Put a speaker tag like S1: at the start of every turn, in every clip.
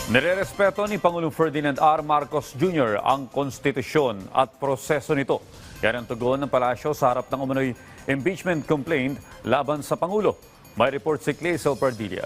S1: Nirerespeto ni Pangulong Ferdinand R. Marcos Jr. ang konstitusyon at proseso nito. Yan ang tugon ng palasyo sa harap ng umano'y impeachment complaint laban sa Pangulo. May report si Clazel Pardilla.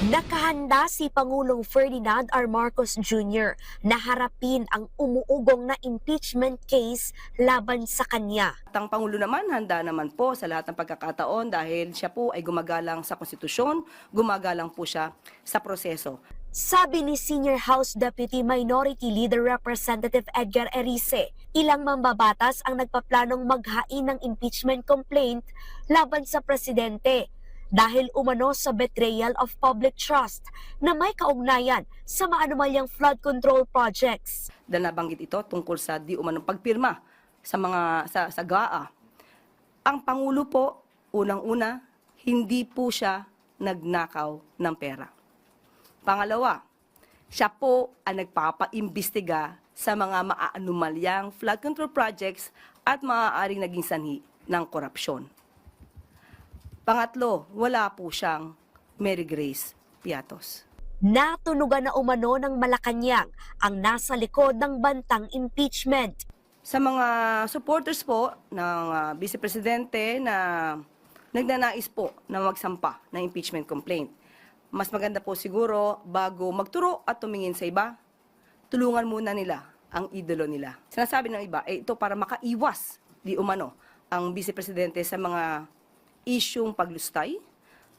S2: Nakahanda si Pangulong Ferdinand R. Marcos Jr. na harapin ang umuugong na impeachment case laban sa kanya.
S3: Ang Pangulo naman handa naman po sa lahat ng pagkakataon dahil siya po ay gumagalang sa konstitusyon, gumagalang po siya sa proseso.
S2: Sabi ni Senior House Deputy Minority Leader Representative Edgar Erice, ilang mambabatas ang nagpaplanong maghain ng impeachment complaint laban sa presidente dahil umano sa betrayal of public trust na may kaugnayan sa maanumalyang flood control projects.
S3: Dahil nabanggit ito tungkol sa di umanong pagpirma sa GAA. Ang Pangulo po, unang-una, hindi po siya nagnakaw ng pera. Pangalawa, siya po ang nagpapaimbestiga sa mga maanumalyang flood control projects at maaaring naging sanhi ng korupsyon. Pangatlo, wala po siyang Mary Grace Piatos.
S2: Natunugan na umano ng Malacanang ang nasa likod ng bantang impeachment.
S3: Sa mga supporters po ng Vice Presidente na nagnanais po na magsampa ng impeachment complaint, mas maganda po siguro bago magturo at tumingin sa iba, tulungan muna nila ang idolo nila. Sinasabi ng iba, ito para makaiwas di umano ang Vice Presidente sa mga isyung paglustay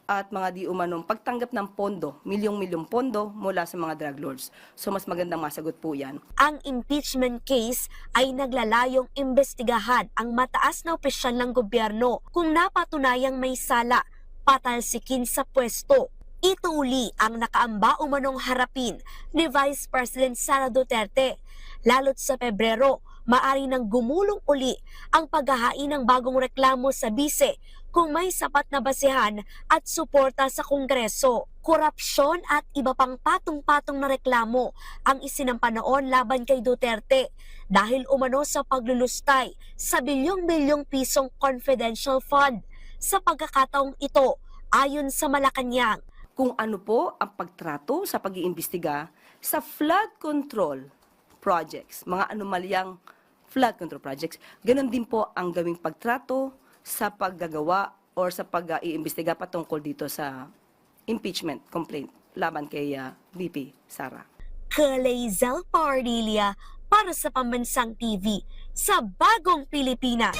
S3: at mga di umanong pagtanggap ng pondo, milyong-milyong pondo mula sa mga drug lords. So mas magandang masagot po yan.
S2: Ang impeachment case ay naglalayong imbestigahan ang mataas na opisyal ng gobyerno kung napatunayang may sala, patalsikin sa pwesto. Ito uli ang nakaamba umanong harapin ni Vice President Sara Duterte. Lalo't sa Pebrero, maari nang gumulong uli ang paghahain ng bagong reklamo sa bise kung may sapat na basehan at suporta sa Kongreso. Korupsyon at iba pang patong-patong na reklamo ang isinampa noon laban kay Duterte dahil umano sa paglulustay sa bilyong-bilyong pisong confidential fund. Sa pagkakataong ito, ayon sa Malacanang,
S3: Kung ano po ang pagtrato sa pag-iimbestiga sa flood control projects, mga anomalyang flood control projects, ganun din po ang gawing pagtrato sa paggagawa or sa pag-iimbestiga patungkol dito sa impeachment complaint laban kay VP Sara.
S2: Clazel Pardilla para sa Pambansang TV sa Bagong Pilipinas.